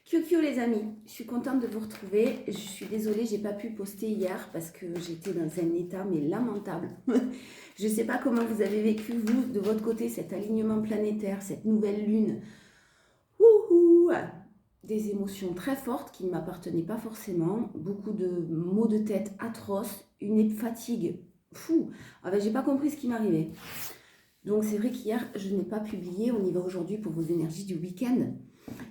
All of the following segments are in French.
Kyo les amis, je suis contente de vous retrouver. Je suis désolée, j'ai pas pu poster hier parce que j'étais dans un état mais lamentable. Je sais pas comment vous avez vécu vous de votre côté cet alignement planétaire, cette nouvelle lune. Wouhou, des émotions très fortes qui ne m'appartenaient pas forcément, beaucoup de maux de tête atroces, une fatigue fou. Ah ben, j'ai pas compris ce qui m'arrivait. Donc c'est vrai qu'hier je n'ai pas publié. On y va aujourd'hui pour vos énergies du week-end.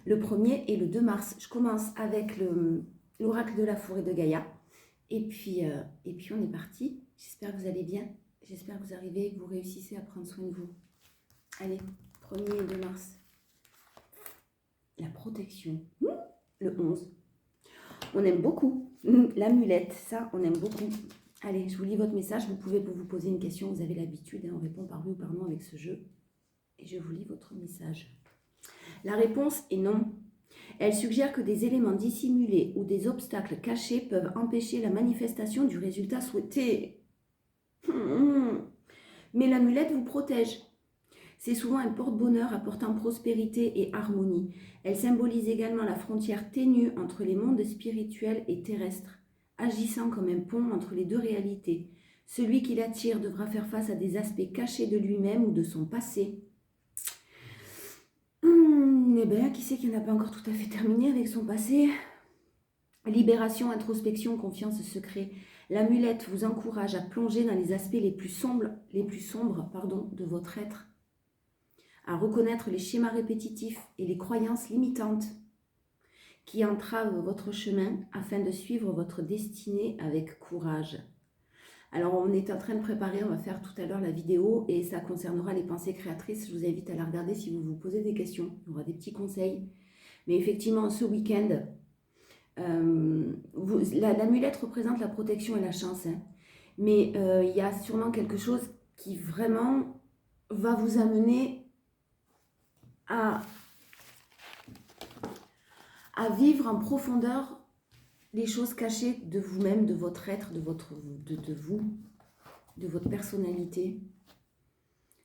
Le 1er et le 2 mars, je commence avec l'oracle de la forêt de Gaïa. Et puis on est parti. J'espère que vous allez bien. J'espère que vous arrivez et que vous réussissez à prendre soin de vous. Allez, 1er et 2 mars. La protection. Le 11. On aime beaucoup. L'amulette, ça, on aime beaucoup. Allez, je vous lis votre message. Vous pouvez vous poser une question. Vous avez l'habitude. On répond par oui ou par non avec ce jeu. Et je vous lis votre message. La réponse est non. Elle suggère que des éléments dissimulés ou des obstacles cachés peuvent empêcher la manifestation du résultat souhaité. Mais l'amulette vous protège. C'est souvent un porte-bonheur apportant prospérité et harmonie. Elle symbolise également la frontière ténue entre les mondes spirituels et terrestres, agissant comme un pont entre les deux réalités. Celui qui l'attire devra faire face à des aspects cachés de lui-même ou de son passé. Eh bien, qui c'est qui n'a pas encore tout à fait terminé avec son passé? Libération, introspection, confiance, secret. L'amulette vous encourage à plonger dans les aspects les plus sombres de votre être, à reconnaître les schémas répétitifs et les croyances limitantes qui entravent votre chemin afin de suivre votre destinée avec courage. Alors, on est en train de préparer, on va faire tout à l'heure la vidéo et ça concernera les pensées créatrices. Je vous invite à la regarder si vous vous posez des questions. Il y aura des petits conseils. Mais effectivement, ce week-end, l'amulette représente la protection et la chance. Mais il y a sûrement quelque chose qui vraiment va vous amener à vivre en profondeur les choses cachées de vous-même, de votre être, de vous, de votre personnalité.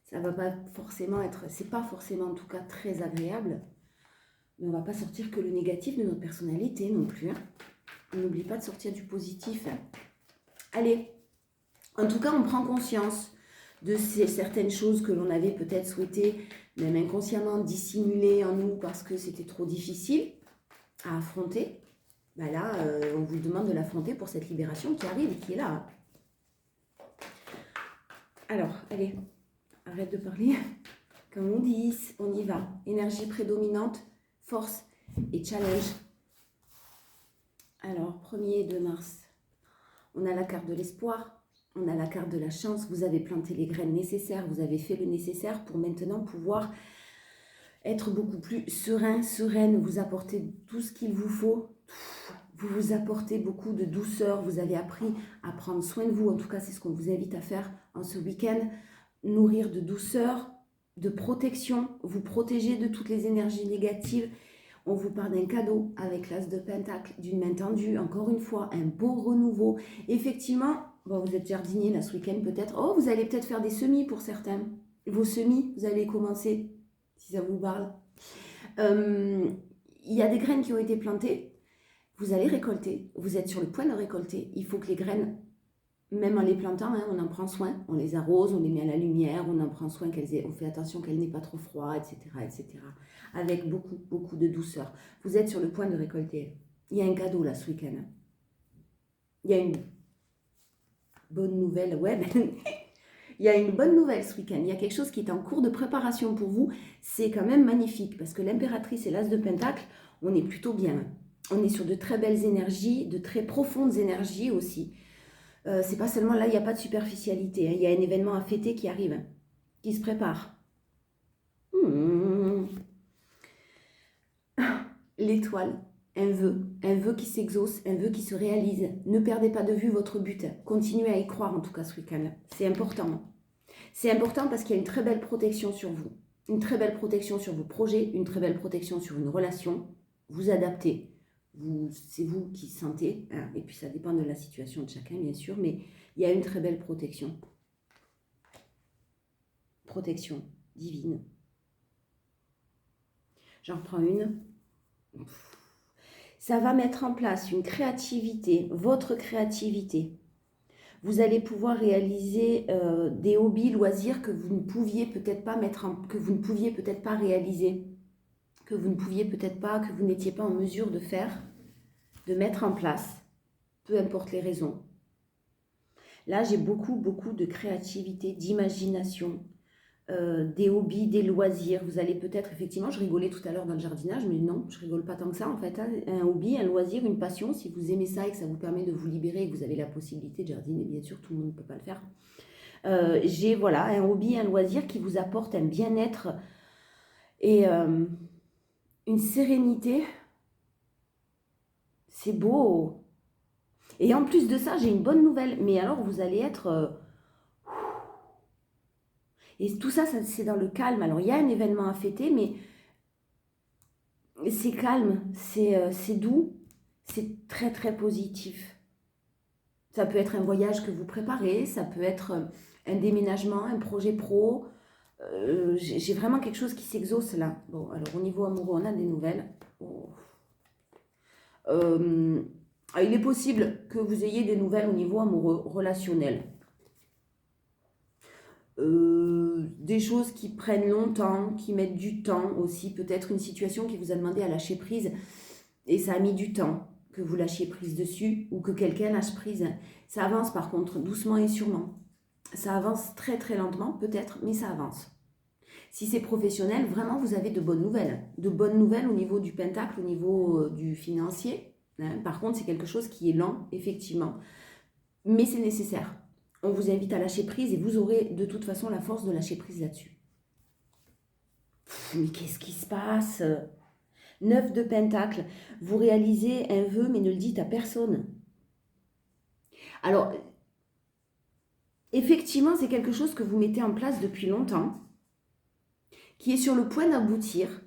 Ça va pas forcément être, c'est pas forcément en tout cas très agréable, mais on va pas sortir que le négatif de notre personnalité non plus. On n'oublie pas de sortir du positif. Allez, en tout cas, on prend conscience de certaines choses que l'on avait peut-être souhaité, même inconsciemment, dissimuler en nous parce que c'était trop difficile à affronter. Ben là, on vous demande de l'affronter pour cette libération qui arrive et qui est là. Alors, allez, arrête de parler. Comme on dit, on y va. Énergie prédominante, force et challenge. Alors, 1er et 2 mars, on a la carte de l'espoir, on a la carte de la chance. Vous avez planté les graines nécessaires, vous avez fait le nécessaire pour maintenant pouvoir être beaucoup plus serein, sereine, vous apporter tout ce qu'il vous faut. Vous vous apportez beaucoup de douceur, vous avez appris à prendre soin de vous. En tout cas, c'est ce qu'on vous invite à faire en ce week-end. Nourrir de douceur, de protection, vous protéger de toutes les énergies négatives. On vous parle d'un cadeau avec l'as de pentacle, d'une main tendue, encore une fois, un beau renouveau. Effectivement, bon, vous êtes jardinier là ce week-end peut-être. Oh, vous allez peut-être faire des semis pour certains. Vos semis, vous allez commencer, si ça vous parle. Il y a des graines qui ont été plantées. Vous allez récolter, vous êtes sur le point de récolter. Il faut que les graines, même en les plantant, on en prend soin. On les arrose, on les met à la lumière, on en prend soin, on fait attention qu'elles n'aient pas trop froid, etc., etc. Avec beaucoup, beaucoup de douceur. Vous êtes sur le point de récolter. Il y a un cadeau là ce week-end. Il y a une bonne nouvelle. Ouais, il y a une bonne nouvelle ce week-end. Il y a quelque chose qui est en cours de préparation pour vous. C'est quand même magnifique parce que l'impératrice et l'as de pentacle, on est plutôt bien. On est sur de très belles énergies, de très profondes énergies aussi. C'est pas seulement là, il n'y a pas de superficialité. Il y a un événement à fêter qui arrive, qui se prépare. L'étoile, un vœu qui s'exauce, un vœu qui se réalise. Ne perdez pas de vue votre but. Continuez à y croire en tout cas ce week-end. C'est important. C'est important parce qu'il y a une très belle protection sur vous. Une très belle protection sur vos projets, une très belle protection sur une relation. Vous adaptez. C'est vous qui sentez, hein, et puis ça dépend de la situation de chacun bien sûr, mais il y a une très belle protection. Protection divine. J'en reprends une. Ça va mettre en place une créativité, votre créativité. Vous allez pouvoir réaliser des hobbies, loisirs que vous ne pouviez peut-être pas que vous ne pouviez peut-être pas réaliser, que vous ne pouviez peut-être pas, que vous n'étiez pas en mesure de faire, de mettre en place, peu importe les raisons. Là, j'ai beaucoup de créativité, d'imagination, des hobbies, des loisirs. Vous allez peut-être, effectivement, je rigolais tout à l'heure dans le jardinage, mais non, je rigole pas tant que ça en fait. Hein. Un hobby, un loisir, une passion, si vous aimez ça et que ça vous permet de vous libérer et que vous avez la possibilité de jardiner, bien sûr, tout le monde ne peut pas le faire. J'ai voilà, un hobby, un loisir qui vous apporte un bien-être et une sérénité. C'est beau. Et en plus de ça, j'ai une bonne nouvelle. Mais alors, vous allez être... Et tout ça, c'est dans le calme. Alors, il y a un événement à fêter, mais c'est calme, c'est doux, c'est très positif. Ça peut être un voyage que vous préparez, ça peut être un déménagement, un projet pro. J'ai vraiment quelque chose qui s'exauce là. Bon, alors au niveau amoureux, on a des nouvelles. Oh. Il est possible que vous ayez des nouvelles au niveau amoureux, relationnel. Des choses qui prennent longtemps, qui mettent du temps aussi, peut-être une situation qui vous a demandé à lâcher prise et ça a mis du temps que vous lâchiez prise dessus ou que quelqu'un lâche prise. Ça avance par contre doucement et sûrement. Ça avance très lentement peut-être, mais ça avance. Si c'est professionnel, vraiment vous avez de bonnes nouvelles. De bonnes nouvelles au niveau du pentacle, au niveau du financier. Hein. Par contre, c'est quelque chose qui est lent, effectivement. Mais c'est nécessaire. On vous invite à lâcher prise et vous aurez de toute façon la force de lâcher prise là-dessus. Mais qu'est-ce qui se passe ? 9 de Pentacle, vous réalisez un vœu mais ne le dites à personne. Alors, effectivement, c'est quelque chose que vous mettez en place depuis longtemps, qui est sur le point d'aboutir,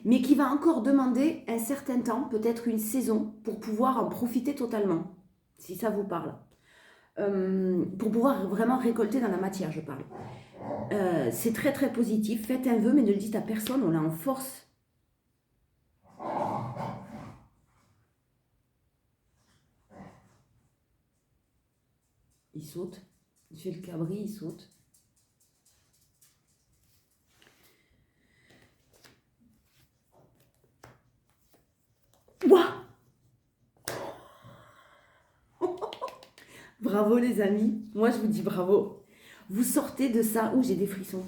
mais qui va encore demander un certain temps, peut-être une saison, pour pouvoir en profiter totalement, si ça vous parle. Pour pouvoir vraiment récolter dans la matière, je parle. C'est très positif. Faites un vœu, mais ne le dites à personne, on l'a en force. Il saute. Il fait le cabri, il saute. Ouah! Bravo les amis, moi je vous dis bravo. Vous sortez de ça, où j'ai des frissons.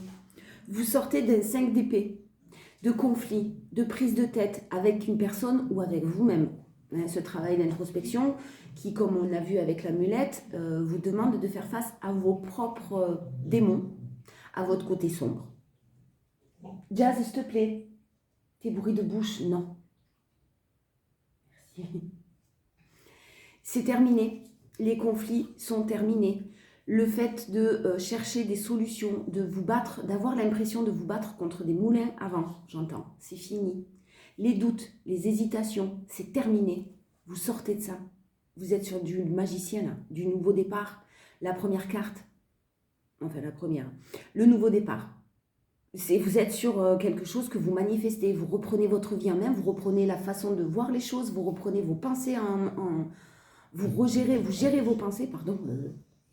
Vous sortez d'un 5 d'épée, de conflit, de prise de tête avec une personne ou avec vous-même. Ce travail d'introspection qui, comme on a vu avec l'amulette, vous demande de faire face à vos propres démons, à votre côté sombre. Jazz, s'il te plaît. Tes bruits de bouche, non. Merci. C'est terminé. Les conflits sont terminés. Le fait de chercher des solutions, de vous battre, d'avoir l'impression de vous battre contre des moulins avant, j'entends, c'est fini. Les doutes, les hésitations, c'est terminé. Vous sortez de ça. Vous êtes sur du magicien, là, du nouveau départ. La première carte, enfin la première, le nouveau départ. Vous êtes sur quelque chose que vous manifestez. Vous reprenez votre vie en main, vous reprenez la façon de voir les choses, vous reprenez vos pensées vous gérez vos pensées, pardon,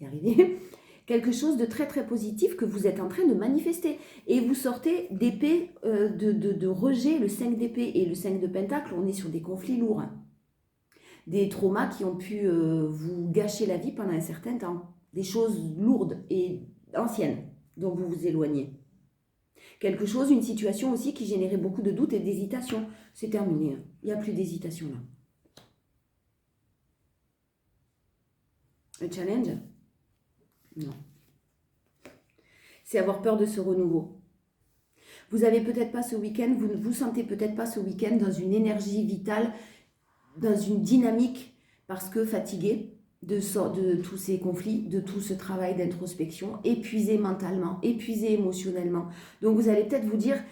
y arriver, quelque chose de très positif que vous êtes en train de manifester. Et vous sortez d'épée, de rejet, le 5 d'épée et le 5 de pentacle, on est sur des conflits lourds. Hein. Des traumas qui ont pu vous gâcher la vie pendant un certain temps. Des choses lourdes et anciennes dont vous vous éloignez. Quelque chose, une situation aussi qui générait beaucoup de doutes et d'hésitation. C'est terminé, hein. Il n'y a plus d'hésitation là. Un challenge? Non. C'est avoir peur de ce renouveau. Vous n'avez peut-être pas ce week-end, vous ne vous sentez peut-être pas ce week-end dans une énergie vitale, dans une dynamique, parce que fatigué de tous ces conflits, de tout ce travail d'introspection, épuisé mentalement, épuisé émotionnellement. Donc vous allez peut-être vous dire,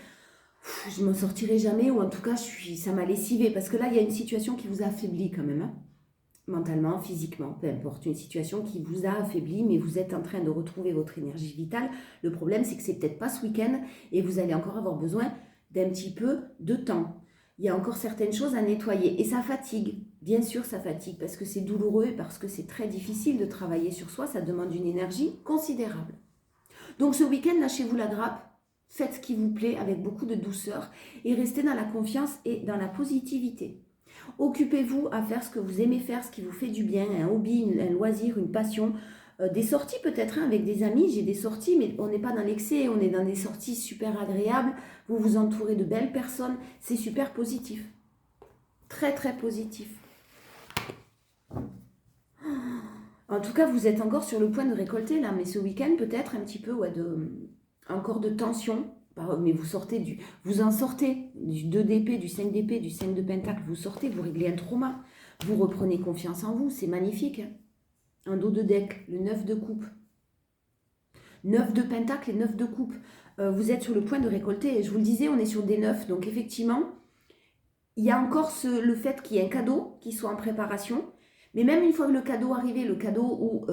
je ne m'en sortirai jamais, ou en tout cas, ça m'a lessivé, parce que là, il y a une situation qui vous affaiblit quand même, hein. Mentalement, physiquement, peu importe, une situation qui vous a affaibli, mais vous êtes en train de retrouver votre énergie vitale. Le problème, c'est que c'est peut-être pas ce week-end et vous allez encore avoir besoin d'un petit peu de temps. Il y a encore certaines choses à nettoyer. Et ça fatigue. Bien sûr, ça fatigue parce que c'est douloureux, parce que c'est très difficile de travailler sur soi. Ça demande une énergie considérable. Donc ce week-end, lâchez-vous la grappe. Faites ce qui vous plaît avec beaucoup de douceur et restez dans la confiance et dans la positivité. Occupez-vous à faire ce que vous aimez faire, ce qui vous fait du bien, un hobby, un loisir, une passion. Des sorties peut-être avec des amis, j'ai des sorties, mais on n'est pas dans l'excès, on est dans des sorties super agréables. Vous vous entourez de belles personnes, c'est super positif. Très très positif. En tout cas, vous êtes encore sur le point de récolter là, mais ce week-end peut-être un petit peu encore de tension. Mais vous en sortez du 2 d'épée, du 5 d'épée, du 5 de pentacle, vous sortez, vous réglez un trauma. Vous reprenez confiance en vous, c'est magnifique. Un dos de deck, le 9 de coupe. 9 de pentacle et 9 de coupe. Vous êtes sur le point de récolter. Je vous le disais, on est sur des 9. Donc effectivement, il y a encore le fait qu'il y ait un cadeau qui soit en préparation. Mais même une fois que le cadeau arrivé, le cadeau ou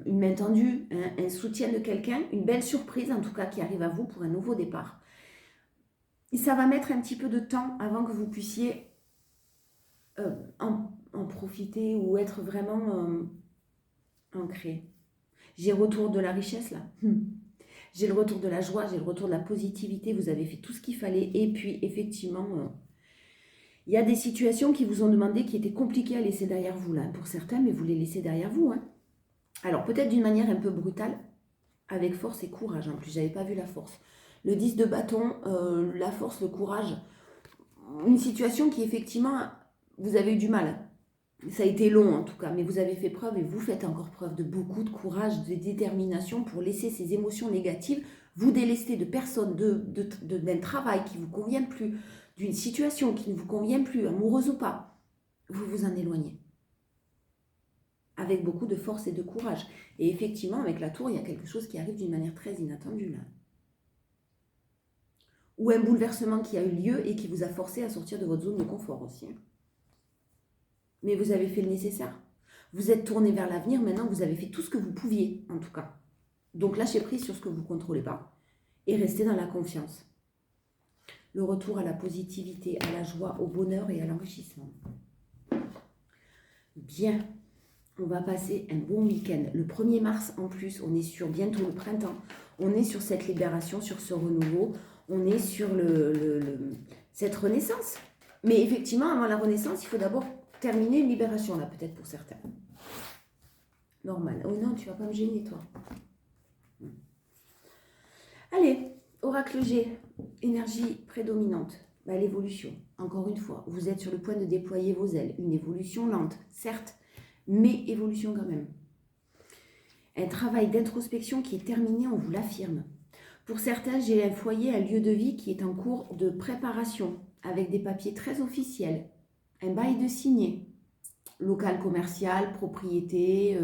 une main tendue, un soutien de quelqu'un, une belle surprise en tout cas qui arrive à vous pour un nouveau départ. Et ça va mettre un petit peu de temps avant que vous puissiez en profiter ou être vraiment ancré. J'ai le retour de la richesse là. J'ai le retour de la joie, j'ai le retour de la positivité. Vous avez fait tout ce qu'il fallait. Et puis effectivement, il y a des situations qui vous ont demandé qui étaient compliquées à laisser derrière vous là. Pour certains, mais vous les laissez derrière vous. Hein. Alors peut-être d'une manière un peu brutale, avec force et courage. En plus, j'avais pas vu la force. Le 10 de bâton, la force, le courage. Une situation qui effectivement, vous avez eu du mal. Ça a été long en tout cas, mais vous avez fait preuve et vous faites encore preuve de beaucoup de courage, de détermination pour laisser ces émotions négatives vous délester de personnes, d'un travail qui ne vous convient plus, d'une situation qui ne vous convient plus, amoureuse ou pas. Vous vous en éloignez. Avec beaucoup de force et de courage. Et effectivement, avec la tour, il y a quelque chose qui arrive d'une manière très inattendue là. Ou un bouleversement qui a eu lieu et qui vous a forcé à sortir de votre zone de confort aussi. Mais vous avez fait le nécessaire. Vous êtes tourné vers l'avenir, maintenant vous avez fait tout ce que vous pouviez, en tout cas. Donc lâchez prise sur ce que vous ne contrôlez pas et restez dans la confiance. Le retour à la positivité, à la joie, au bonheur et à l'enrichissement. Bien, on va passer un bon week-end. Le 1er mars en plus, on est sur bientôt le printemps. On est sur cette libération, sur ce renouveau. On est sur cette renaissance. Mais effectivement, avant la renaissance, il faut d'abord terminer une libération, là, peut-être pour certains. Normal. Oh non, tu vas pas me gêner, toi. Allez, oracle G, énergie prédominante. L'évolution, encore une fois, vous êtes sur le point de déployer vos ailes. Une évolution lente, certes, mais évolution quand même. Un travail d'introspection qui est terminé, on vous l'affirme. Pour certains, j'ai un foyer, un lieu de vie qui est en cours de préparation, avec des papiers très officiels. Un bail de signé, local commercial, propriété,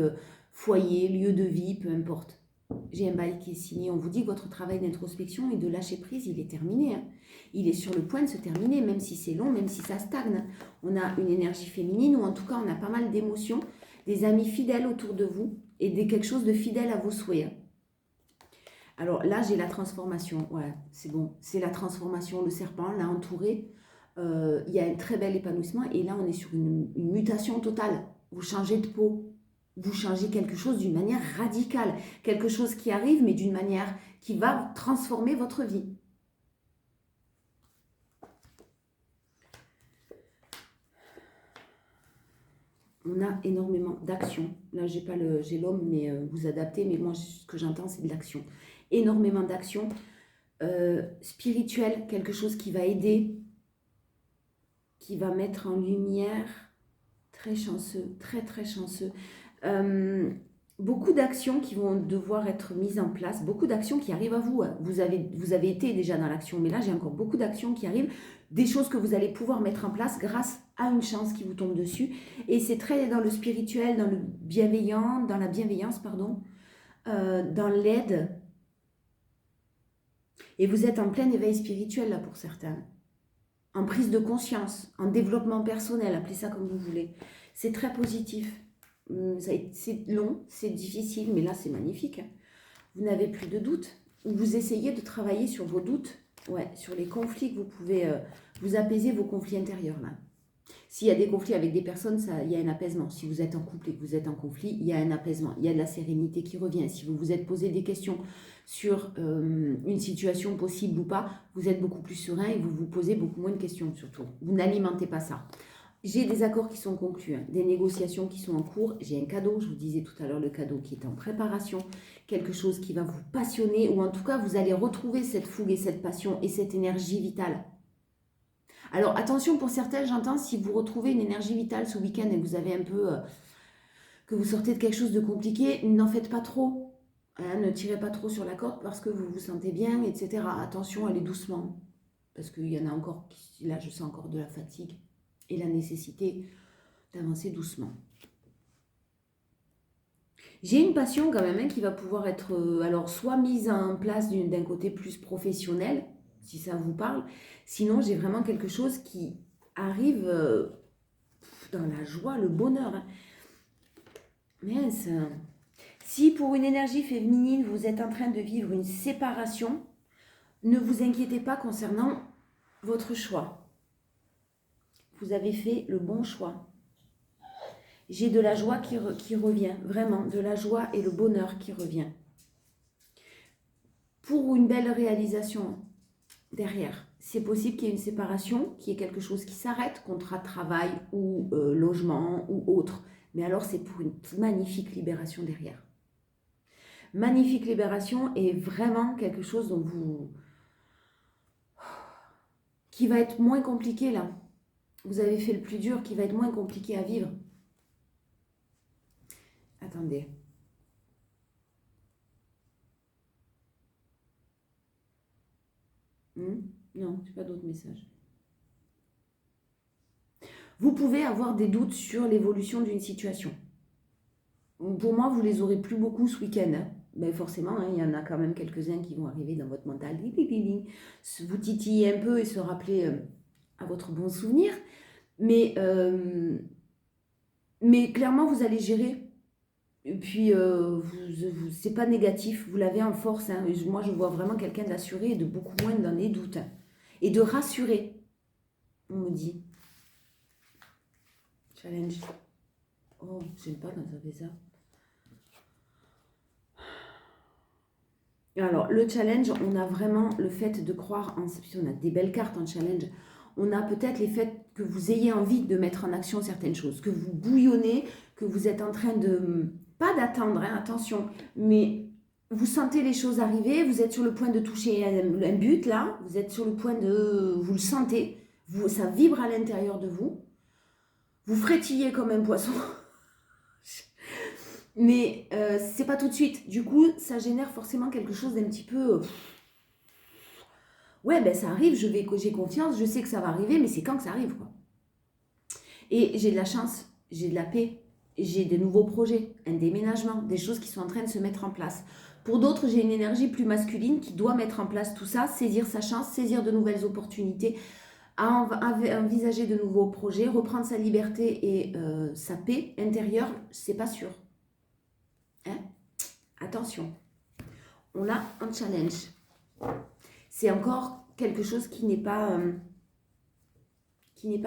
foyer, lieu de vie, peu importe. J'ai un bail qui est signé. On vous dit que votre travail d'introspection et de lâcher prise, il est terminé. Hein. Il est sur le point de se terminer, même si c'est long, même si ça stagne. On a une énergie féminine ou en tout cas, on a pas mal d'émotions, des amis fidèles autour de vous et quelque chose de fidèle à vos souhaits. Alors là, j'ai la transformation. Ouais, c'est bon. C'est la transformation. Le serpent l'a entouré. Il y a un très bel épanouissement et là on est sur une mutation totale. Vous changez de peau, vous changez quelque chose d'une manière radicale, quelque chose qui arrive mais d'une manière qui va transformer votre vie. On a énormément d'actions. Là j'ai l'homme mais vous adaptez, mais moi ce que j'entends c'est de l'action. Énormément d'actions spirituelles, quelque chose qui va aider, qui va mettre en lumière, très chanceux, très très chanceux, beaucoup d'actions qui vont devoir être mises en place, beaucoup d'actions qui arrivent à vous. Vous avez été déjà dans l'action, mais là j'ai encore beaucoup d'actions qui arrivent, des choses que vous allez pouvoir mettre en place grâce à une chance qui vous tombe dessus. Et c'est très dans le spirituel, dans le bienveillant, dans la bienveillance, pardon, dans l'aide. Et vous êtes en plein éveil spirituel là pour certains. En prise de conscience, en développement personnel, appelez ça comme vous voulez. C'est très positif. C'est long, c'est difficile, mais là c'est magnifique. Vous n'avez plus de doutes. Vous essayez de travailler sur vos doutes, ouais, sur les conflits que vous pouvez Vous apaisez vos conflits intérieurs là. S'il y a des conflits avec des personnes, il y a un apaisement. Si vous êtes en couple et que vous êtes en conflit, il y a un apaisement. Il y a de la sérénité qui revient. Si vous vous êtes posé des questions sur une situation possible ou pas, vous êtes beaucoup plus serein et vous vous posez beaucoup moins de questions surtout. Vous n'alimentez pas ça. J'ai des accords qui sont conclus, hein, des négociations qui sont en cours. J'ai un cadeau, je vous disais tout à l'heure le cadeau qui est en préparation. Quelque chose qui va vous passionner ou en tout cas vous allez retrouver cette fougue et cette passion et cette énergie vitale. Alors attention pour certains, j'entends, si vous retrouvez une énergie vitale ce week-end et que vous avez un peu, que vous sortez de quelque chose de compliqué, n'en faites pas trop. Hein, ne tirez pas trop sur la corde parce que vous vous sentez bien, etc. Attention, allez doucement. Parce qu'il y en a encore, là je sens encore de la fatigue et la nécessité d'avancer doucement. J'ai une passion quand même hein, qui va pouvoir être alors soit mise en place d'un côté plus professionnel, si ça vous parle. Sinon, j'ai vraiment quelque chose qui arrive dans la joie, le bonheur. Hein. Mince. Si pour une énergie féminine, vous êtes en train de vivre une séparation, ne vous inquiétez pas concernant votre choix. Vous avez fait le bon choix. J'ai de la joie qui revient, vraiment, de la joie et le bonheur qui revient. Pour une belle réalisation derrière, c'est possible qu'il y ait une séparation, qu'il y ait quelque chose qui s'arrête, contrat de travail ou logement ou autre. Mais alors c'est pour une magnifique libération derrière. Magnifique libération est vraiment quelque chose dont qui va être moins compliqué là. Vous avez fait le plus dur, qui va être moins compliqué à vivre. Attendez. Non, je n'ai pas d'autres messages. Vous pouvez avoir des doutes sur l'évolution d'une situation. Pour moi, vous les aurez plus beaucoup ce week-end. Hein. Ben forcément, hein, il y en a quand même quelques-uns qui vont arriver dans votre mental. Vous titiller un peu et se rappeler à votre bon souvenir. Mais clairement, vous allez gérer. Et puis, c'est pas négatif, vous l'avez en force. Hein. Moi, je vois vraiment quelqu'un d'assuré et de beaucoup moins dans les doutes. Hein. Et de rassurer, on me dit. Challenge. Oh, j'aime pas quand ça fait ça. Alors, le challenge, on a vraiment le fait de croire en... On a des belles cartes en challenge. On a peut-être les faits que vous ayez envie de mettre en action certaines choses, que vous bouillonnez, que vous êtes en train de... Pas d'attendre, hein, attention, mais vous sentez les choses arriver, vous êtes sur le point de toucher un but, là, vous êtes sur le point de... Vous le sentez, ça vibre à l'intérieur de vous, vous frétillez comme un poisson, mais c'est pas tout de suite. Du coup, ça génère forcément quelque chose d'un petit peu... Ouais, ben ça arrive, j'ai confiance, je sais que ça va arriver, mais c'est quand que ça arrive, quoi. Et j'ai de la chance, j'ai de la paix, j'ai des nouveaux projets, un déménagement, des choses qui sont en train de se mettre en place. Pour d'autres, j'ai une énergie plus masculine qui doit mettre en place tout ça, saisir sa chance, saisir de nouvelles opportunités, envisager de nouveaux projets, reprendre sa liberté et sa paix intérieure, c'est pas sûr. Hein? Attention, on a un challenge. C'est encore quelque chose qui n'est pas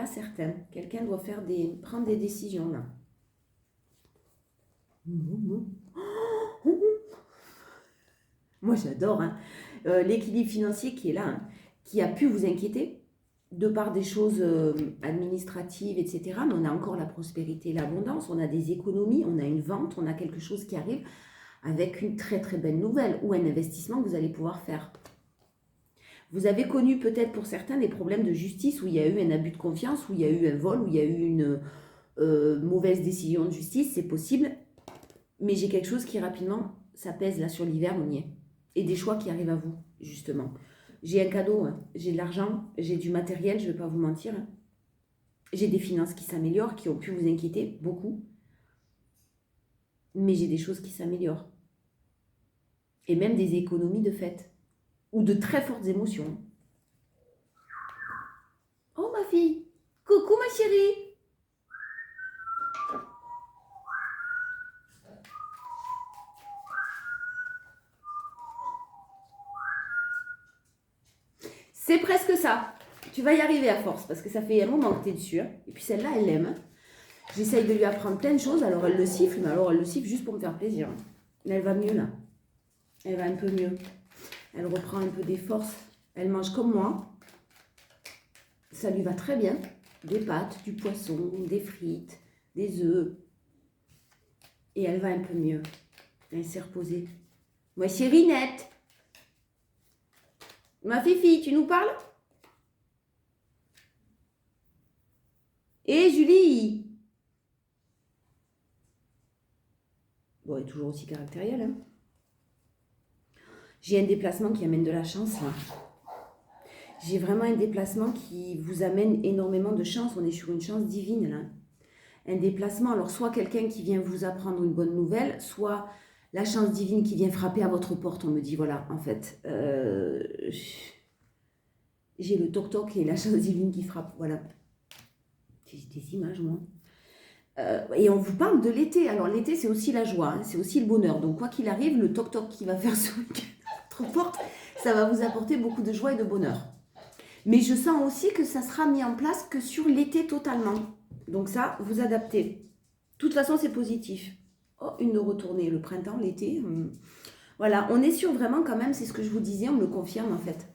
certain. Quelqu'un doit prendre des décisions là. Moi j'adore hein. L'équilibre financier qui est là, hein, qui a pu vous inquiéter de par des choses administratives, etc. Mais on a encore la prospérité et l'abondance, on a des économies, on a une vente, on a quelque chose qui arrive avec une très très belle nouvelle ou un investissement que vous allez pouvoir faire. Vous avez connu peut-être pour certains des problèmes de justice où il y a eu un abus de confiance, où il y a eu un vol, où il y a eu une mauvaise décision de justice, c'est possible. Mais j'ai quelque chose qui rapidement s'apaise là sur l'hiver, on y est. Et des choix qui arrivent à vous, justement. J'ai un cadeau, hein. J'ai de l'argent, j'ai du matériel, je ne vais pas vous mentir. Hein. J'ai des finances qui s'améliorent, qui ont pu vous inquiéter, beaucoup. Mais j'ai des choses qui s'améliorent. Et même des économies de fait. Ou de très fortes émotions. Oh ma fille, coucou ma chérie. C'est presque ça. Tu vas y arriver à force, parce que ça fait un moment que tu es dessus. Hein. Et puis celle-là, elle l'aime. J'essaye de lui apprendre plein de choses, alors elle le siffle, mais alors elle le siffle juste pour me faire plaisir. Mais elle va mieux là. Elle va un peu mieux. Elle reprend un peu des forces. Elle mange comme moi. Ça lui va très bien. Des pâtes, du poisson, des frites, des œufs. Et elle va un peu mieux. Elle s'est reposée. Moi, c'est Rinette. Ma Fifi, tu nous parles? Et Julie? Bon, elle est toujours aussi caractérielle. Hein. J'ai un déplacement qui amène de la chance, là. J'ai vraiment un déplacement qui vous amène énormément de chance. On est sur une chance divine, là. Un déplacement, alors soit quelqu'un qui vient vous apprendre une bonne nouvelle, soit la chance divine qui vient frapper à votre porte. On me dit, voilà, en fait, j'ai le toc-toc et la chance divine qui frappe, voilà. J'ai des images, moi. Et on vous parle de l'été. Alors l'été, c'est aussi la joie, hein, c'est aussi le bonheur. Donc quoi qu'il arrive, le toc-toc qui va faire sur votre porte, ça va vous apporter beaucoup de joie et de bonheur. Mais je sens aussi que ça sera mis en place que sur l'été totalement. Donc ça, vous adaptez. De toute façon, c'est positif. Oh, une de retournée, le printemps, l'été. Voilà, on est sur vraiment quand même, c'est ce que je vous disais, on me le confirme en fait.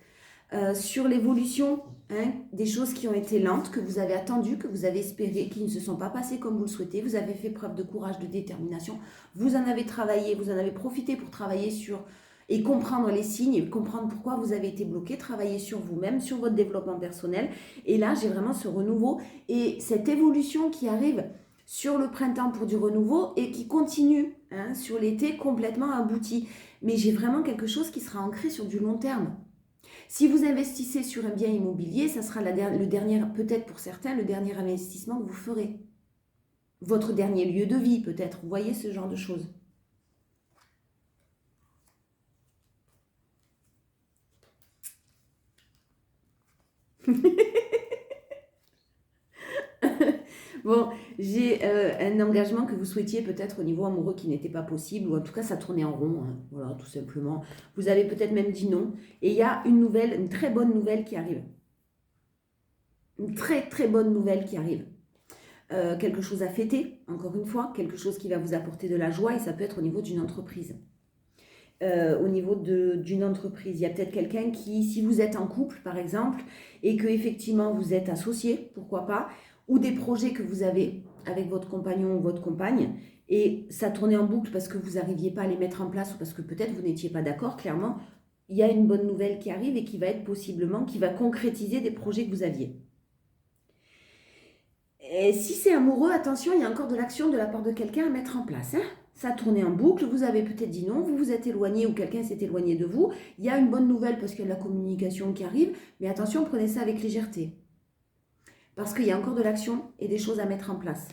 Sur l'évolution hein, des choses qui ont été lentes, que vous avez attendues, que vous avez espérées, qui ne se sont pas passées comme vous le souhaitez. Vous avez fait preuve de courage, de détermination. Vous en avez travaillé, vous en avez profité pour travailler sur et comprendre les signes et comprendre pourquoi vous avez été bloqué, travailler sur vous-même, sur votre développement personnel. Et là, j'ai vraiment ce renouveau et cette évolution qui arrive sur le printemps pour du renouveau et qui continue hein, sur l'été complètement abouti. Mais j'ai vraiment quelque chose qui sera ancré sur du long terme. Si vous investissez sur un bien immobilier, ça sera le dernier, peut-être pour certains, le dernier investissement que vous ferez. Votre dernier lieu de vie, peut-être. Vous voyez ce genre de choses. Bon, j'ai un engagement que vous souhaitiez peut-être au niveau amoureux qui n'était pas possible, ou en tout cas ça tournait en rond, hein, voilà, tout simplement. Vous avez peut-être même dit non, et il y a une nouvelle, une très bonne nouvelle qui arrive. Une très très bonne nouvelle qui arrive. Quelque chose à fêter, encore une fois, quelque chose qui va vous apporter de la joie, et ça peut être au niveau d'une entreprise. Au niveau d'une entreprise, il y a peut-être quelqu'un qui, si vous êtes en couple par exemple, et que effectivement vous êtes associé, pourquoi pas, ou des projets que vous avez avec votre compagnon ou votre compagne, et ça tournait en boucle parce que vous n'arriviez pas à les mettre en place ou parce que peut-être vous n'étiez pas d'accord, clairement, il y a une bonne nouvelle qui arrive et qui va être possiblement, qui va concrétiser des projets que vous aviez. Et si c'est amoureux, attention, il y a encore de l'action de la part de quelqu'un à mettre en place. Hein, ça tournait en boucle, vous avez peut-être dit non, vous vous êtes éloigné ou quelqu'un s'est éloigné de vous. Il y a une bonne nouvelle parce qu'il y a de la communication qui arrive, mais attention, prenez ça avec légèreté. Parce qu'il y a encore de l'action et des choses à mettre en place.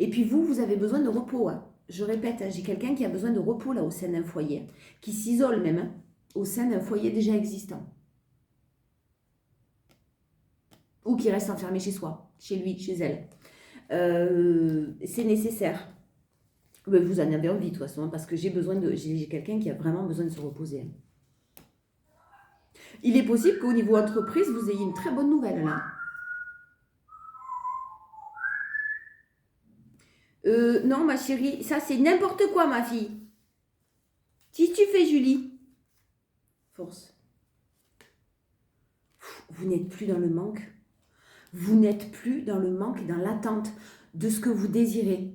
Et puis vous avez besoin de repos. Hein. Je répète, hein, j'ai quelqu'un qui a besoin de repos là au sein d'un foyer, qui s'isole même hein, au sein d'un foyer déjà existant. Ou qui reste enfermé chez soi, chez lui, chez elle. C'est nécessaire. Mais vous en avez envie de toute façon, parce que j'ai quelqu'un qui a vraiment besoin de se reposer. Il est possible qu'au niveau entreprise, vous ayez une très bonne nouvelle là. Non, ma chérie, ça c'est n'importe quoi, ma fille. Qu'est-ce que tu fais, Julie? Force. Vous n'êtes plus dans le manque. Vous n'êtes plus dans le manque et dans l'attente de ce que vous désirez.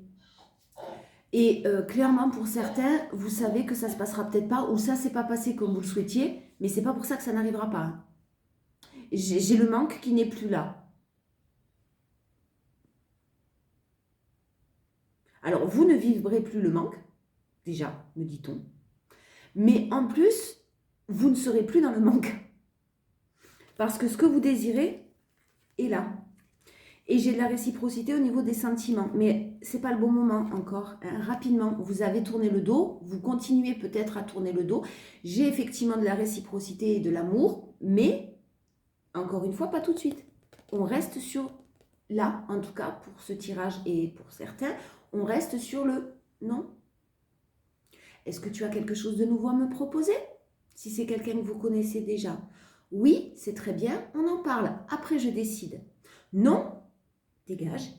Et clairement, pour certains, vous savez que ça ne se passera peut-être pas ou ça ne s'est pas passé comme vous le souhaitiez, mais ce n'est pas pour ça que ça n'arrivera pas. J'ai le manque qui n'est plus là. Alors, vous ne vivrez plus le manque, déjà, me dit-on. Mais en plus, vous ne serez plus dans le manque. Parce que ce que vous désirez est là. Et j'ai de la réciprocité au niveau des sentiments. Mais ce n'est pas le bon moment encore. Hein. Rapidement, vous avez tourné le dos. Vous continuez peut-être à tourner le dos. J'ai effectivement de la réciprocité et de l'amour. Mais, encore une fois, pas tout de suite. On reste sur, là, en tout cas, pour ce tirage et pour certains, on reste sur le non. Est-ce que tu as quelque chose de nouveau à me proposer? Si c'est quelqu'un que vous connaissez déjà. Oui, c'est très bien, on en parle. Après, je décide. Non, dégage.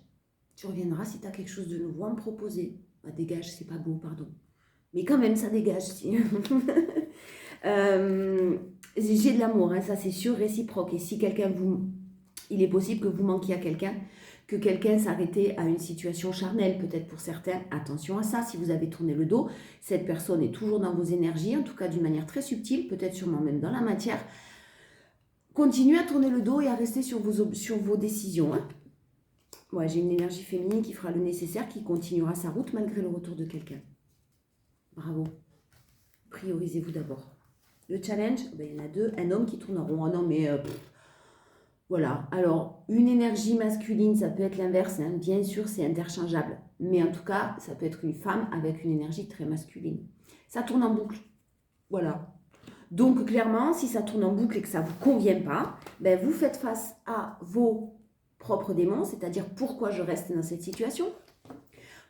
Tu reviendras si tu as quelque chose de nouveau à me proposer. Bah, dégage, c'est pas beau, pardon. Mais quand même, ça dégage. Si. J'ai de l'amour, hein, ça c'est sûr, réciproque. Et si quelqu'un vous... Il est possible que vous manquiez à quelqu'un, que quelqu'un s'arrêtait à une situation charnelle, peut-être pour certains. Attention à ça, si vous avez tourné le dos, cette personne est toujours dans vos énergies, en tout cas d'une manière très subtile, peut-être sûrement même dans la matière. Continuez à tourner le dos et à rester sur vos décisions. Hein. Ouais, j'ai une énergie féminine qui fera le nécessaire, qui continuera sa route malgré le retour de quelqu'un. Bravo. Priorisez-vous d'abord. Le challenge, ben, il y en a deux. Un homme qui tourne en rond. Oh non, mais voilà. Alors, une énergie masculine, ça peut être l'inverse. Hein. Bien sûr, c'est interchangeable. Mais en tout cas, ça peut être une femme avec une énergie très masculine. Ça tourne en boucle. Voilà. Donc, clairement, si ça tourne en boucle et que ça ne vous convient pas, ben, vous faites face à vos propres démons, c'est-à-dire pourquoi je reste dans cette situation,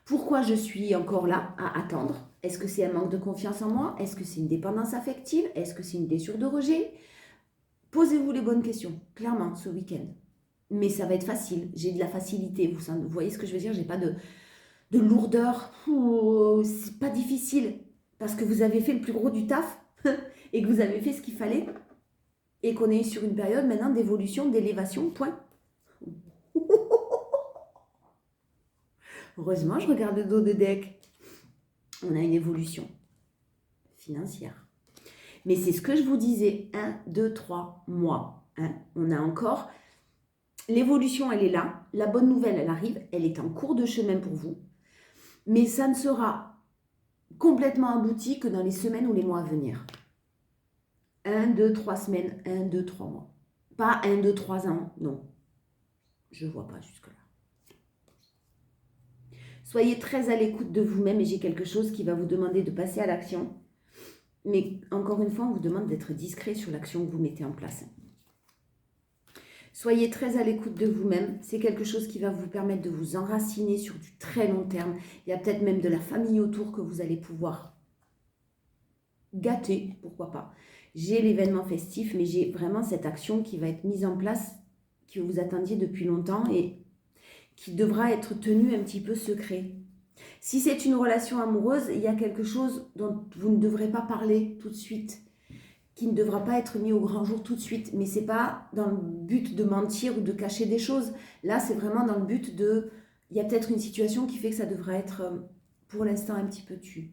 pourquoi je suis encore là à attendre. Est-ce que c'est un manque de confiance en moi? Est-ce que c'est une dépendance affective? Est-ce que c'est une blessure de rejet? Posez-vous les bonnes questions, clairement, ce week-end. Mais ça va être facile. J'ai de la facilité. Vous voyez ce que je veux dire? J'ai pas de lourdeur. C'est pas difficile. Parce que vous avez fait le plus gros du taf et que vous avez fait ce qu'il fallait. Et qu'on est sur une période maintenant d'évolution, d'élévation, point. Heureusement, je regarde le dos de deck. On a une évolution financière. Mais c'est ce que je vous disais, 1, 2, 3 mois. Hein. On a encore... L'évolution, elle est là. La bonne nouvelle, elle arrive. Elle est en cours de chemin pour vous. Mais ça ne sera complètement abouti que dans les semaines ou les mois à venir. 1, 2, 3 semaines, 1, 2, 3 mois. Pas 1, 2, 3 ans, non. Je ne vois pas jusque-là. Soyez très à l'écoute de vous-même et j'ai quelque chose qui va vous demander de passer à l'action. Mais encore une fois, on vous demande d'être discret sur l'action que vous mettez en place. Soyez très à l'écoute de vous-même. C'est quelque chose qui va vous permettre de vous enraciner sur du très long terme. Il y a peut-être même de la famille autour que vous allez pouvoir gâter, pourquoi pas. J'ai l'événement festif, mais j'ai vraiment cette action qui va être mise en place, que vous attendiez depuis longtemps et qui devra être tenue un petit peu secret. Si c'est une relation amoureuse, il y a quelque chose dont vous ne devrez pas parler tout de suite, qui ne devra pas être mis au grand jour tout de suite. Mais ce n'est pas dans le but de mentir ou de cacher des choses. Là, c'est vraiment dans le but de... Il y a peut-être une situation qui fait que ça devra être, pour l'instant, un petit peu tu.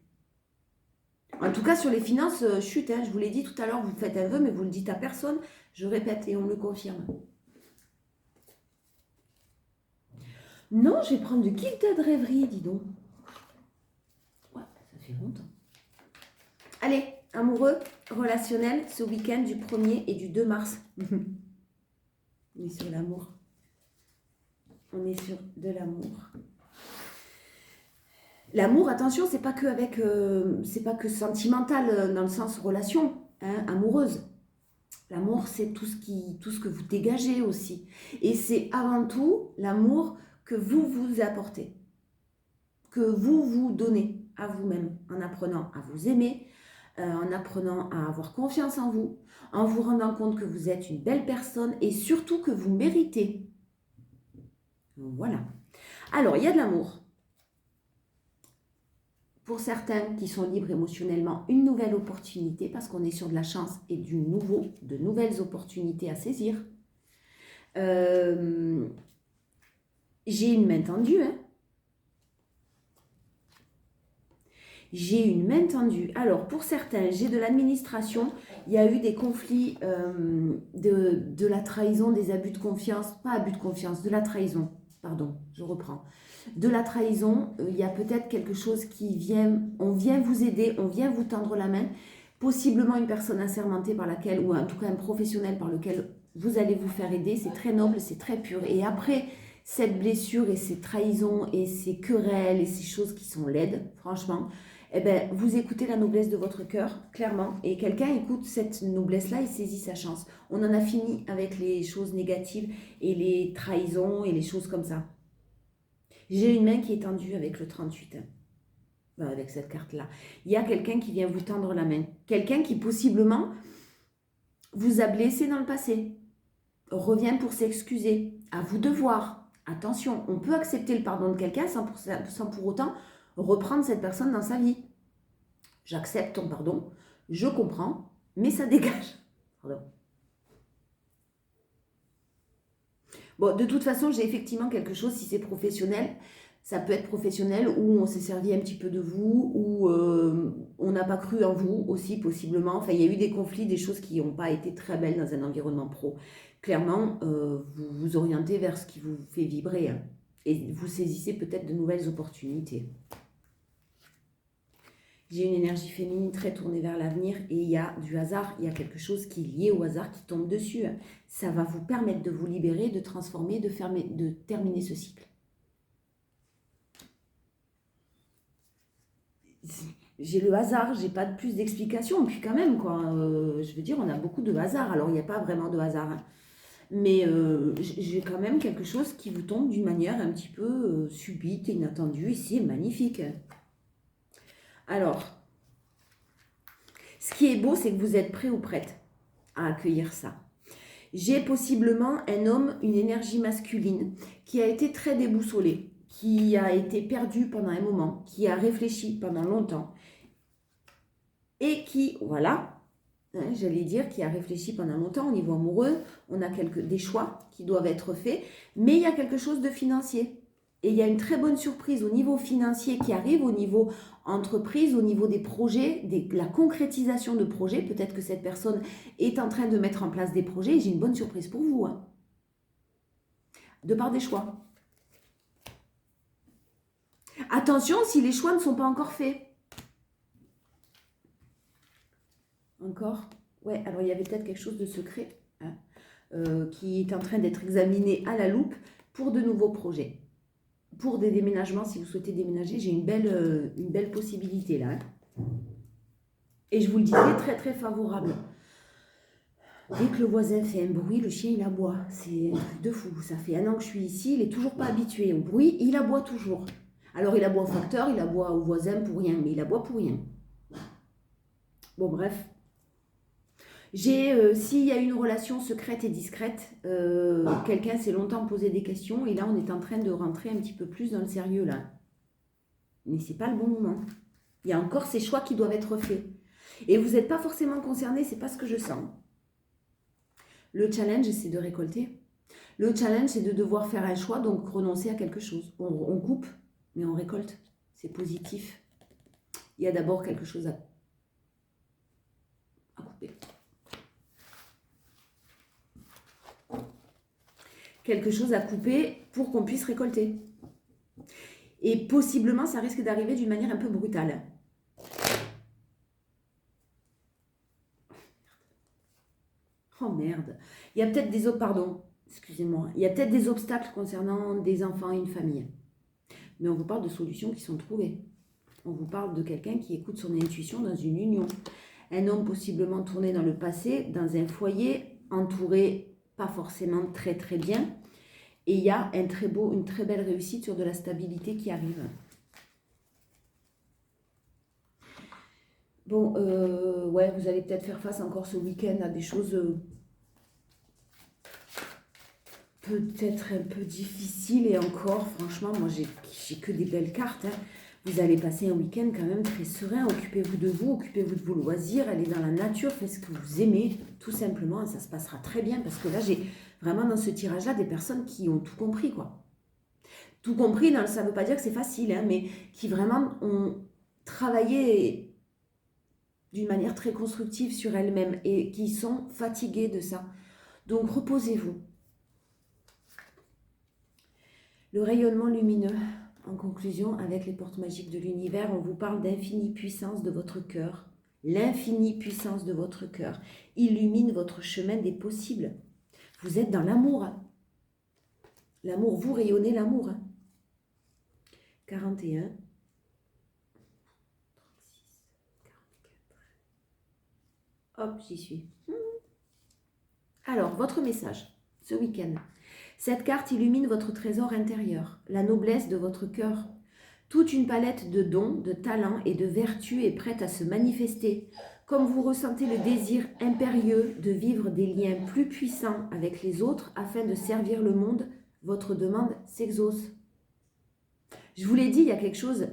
En tout cas, sur les finances, chut, hein, je vous l'ai dit tout à l'heure, vous faites un vœu, mais vous ne le dites à personne. Je répète et on me le confirme. Non, je vais prendre du kit de rêverie, dis donc. Ouais, ça fait longtemps. Allez, amoureux, relationnel, ce week-end du 1er et du 2 mars. On est sur l'amour. On est sur de l'amour. L'amour, attention, c'est pas que sentimental dans le sens relation, hein, amoureuse. L'amour, c'est tout ce que vous dégagez aussi. Et c'est avant tout l'amour que vous vous apportez, que vous vous donnez à vous-même en apprenant à vous aimer, en apprenant à avoir confiance en vous, en vous rendant compte que vous êtes une belle personne et surtout que vous méritez. Voilà. Alors, il y a de l'amour. Pour certains qui sont libres émotionnellement, une nouvelle opportunité parce qu'on est sur de la chance et de nouvelles opportunités à saisir. J'ai une main tendue. Hein. J'ai une main tendue. Alors, pour certains, j'ai de l'administration. Il y a eu des conflits, de la trahison, des abus de confiance. Pas abus de confiance, de la trahison. Pardon, je reprends. De la trahison, il y a peut-être quelque chose qui vient, on vient vous aider, on vient vous tendre la main, possiblement une personne assermentée par laquelle, ou en tout cas un professionnel par lequel vous allez vous faire aider, c'est très noble, c'est très pur. Et après cette blessure et ces trahisons et ces querelles et ces choses qui sont laides, franchement, eh ben, vous écoutez la noblesse de votre cœur, clairement, et quelqu'un écoute cette noblesse-là et saisit sa chance. On en a fini avec les choses négatives et les trahisons et les choses comme ça. J'ai une main qui est tendue avec le 38, avec cette carte-là. Il y a quelqu'un qui vient vous tendre la main. Quelqu'un qui possiblement vous a blessé dans le passé, revient pour s'excuser. À vous de voir. Attention, on peut accepter le pardon de quelqu'un sans pour autant reprendre cette personne dans sa vie. J'accepte ton pardon, je comprends, mais ça dégage. Pardon. Bon, de toute façon, j'ai effectivement quelque chose, si c'est professionnel, ça peut être professionnel où on s'est servi un petit peu de vous, où on n'a pas cru en vous aussi possiblement. Enfin, il y a eu des conflits, des choses qui n'ont pas été très belles dans un environnement pro. Clairement, vous vous orientez vers ce qui vous fait vibrer, hein, et vous saisissez peut-être de nouvelles opportunités. J'ai une énergie féminine très tournée vers l'avenir et il y a du hasard, il y a quelque chose qui est lié au hasard qui tombe dessus. Ça va vous permettre de vous libérer, de transformer, de terminer ce cycle. J'ai le hasard, j'ai pas de plus d'explications, puis quand même, quoi, je veux dire, on a beaucoup de hasard, alors il n'y a pas vraiment de hasard, hein. Mais j'ai quand même quelque chose qui vous tombe d'une manière un petit peu subite et inattendue, et c'est magnifique. Alors, ce qui est beau, c'est que vous êtes prêt ou prête à accueillir ça. J'ai possiblement un homme, une énergie masculine, qui a été très déboussolé, qui a été perdu pendant un moment, qui a réfléchi pendant longtemps, et qui, voilà, hein, j'allais dire, qui a réfléchi pendant longtemps au niveau amoureux. On a des choix qui doivent être faits, mais il y a quelque chose de financier. Et il y a une très bonne surprise au niveau financier qui arrive, au niveau entreprise, au niveau des projets, la concrétisation de projets. Peut-être que cette personne est en train de mettre en place des projets. Et j'ai une bonne surprise pour vous, hein, de par des choix. Attention si les choix ne sont pas encore faits. Encore? Ouais, alors il y avait peut-être quelque chose de secret, hein, qui est en train d'être examiné à la loupe pour de nouveaux projets. Pour des déménagements, si vous souhaitez déménager, j'ai une belle possibilité là, hein. Et je vous le disais, très très favorable. Dès que le voisin fait un bruit, le chien il aboie. C'est un truc de fou. Ça fait 1 an que je suis ici, il n'est toujours pas habitué au bruit, il aboie toujours. Alors il aboie au facteur, il aboie au voisin pour rien, mais il aboie pour rien. Bon bref. S'il y a une relation secrète et discrète, quelqu'un s'est longtemps posé des questions et là on est en train de rentrer un petit peu plus dans le sérieux là. Mais c'est pas le bon moment. Il y a encore ces choix qui doivent être faits. Et vous n'êtes pas forcément concerné, c'est pas ce que je sens. Le challenge, c'est de récolter. Le challenge, c'est de devoir faire un choix, donc renoncer à quelque chose. On coupe, mais on récolte. C'est positif. Il y a d'abord quelque chose à couper. Quelque chose à couper pour qu'on puisse récolter. Et possiblement, ça risque d'arriver d'une manière un peu brutale. Oh merde. Il y a peut-être des il y a peut-être des obstacles concernant des enfants et une famille. Mais on vous parle de solutions qui sont trouvées. On vous parle de quelqu'un qui écoute son intuition dans une union. Un homme possiblement tourné dans le passé, dans un foyer, entouré pas forcément très très bien. Et il y a une très belle réussite sur de la stabilité qui arrive. Bon, ouais, vous allez peut-être faire face encore ce week-end à des choses peut-être un peu difficiles. Et encore, franchement, moi, j'ai que des belles cartes, hein. Vous allez passer un week-end quand même très serein. Occupez-vous de vous, occupez-vous de vos loisirs, allez dans la nature, faites ce que vous aimez, tout simplement. Et ça se passera très bien parce que là, j'ai vraiment dans ce tirage-là des personnes qui ont tout compris, quoi. Tout compris, ça ne veut pas dire que c'est facile, hein, mais qui vraiment ont travaillé d'une manière très constructive sur elles-mêmes et qui sont fatiguées de ça. Donc, reposez-vous. Le rayonnement lumineux. En conclusion, avec les portes magiques de l'univers, on vous parle d'infinie puissance de votre cœur. L'infinie puissance de votre cœur illumine votre chemin des possibles. Vous êtes dans l'amour. L'amour, vous rayonnez l'amour. 41, 36, 44. Hop, j'y suis. Alors, votre message, ce week-end. Cette carte illumine votre trésor intérieur, la noblesse de votre cœur. Toute une palette de dons, de talents et de vertus est prête à se manifester. Comme vous ressentez le désir impérieux de vivre des liens plus puissants avec les autres afin de servir le monde, votre demande s'exauce. Je vous l'ai dit, il y a quelque chose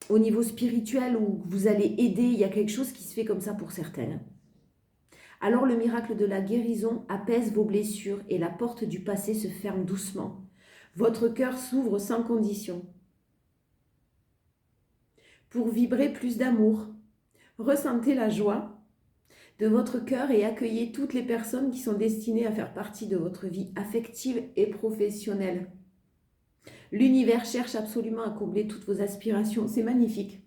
au niveau spirituel où vous allez aider, il y a quelque chose qui se fait comme ça pour certaines. Alors le miracle de la guérison apaise vos blessures et la porte du passé se ferme doucement. Votre cœur s'ouvre sans condition. Pour vibrer plus d'amour, ressentez la joie de votre cœur et accueillez toutes les personnes qui sont destinées à faire partie de votre vie affective et professionnelle. L'univers cherche absolument à combler toutes vos aspirations. C'est magnifique.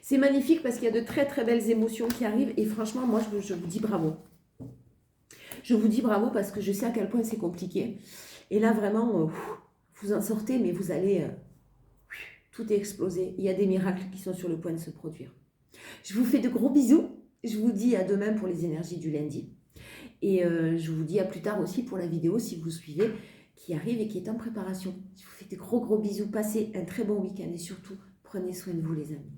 C'est magnifique parce qu'il y a de très très belles émotions qui arrivent et franchement, moi je vous dis bravo. Je vous dis bravo parce que je sais à quel point c'est compliqué. Et là vraiment, vous en sortez mais vous allez... tout est explosé. Il y a des miracles qui sont sur le point de se produire. Je vous fais de gros bisous. Je vous dis à demain pour les énergies du lundi. Et je vous dis à plus tard aussi pour la vidéo si vous suivez qui arrive et qui est en préparation. Je vous fais de gros bisous. Passez un très bon week-end et surtout, prenez soin de vous les amis.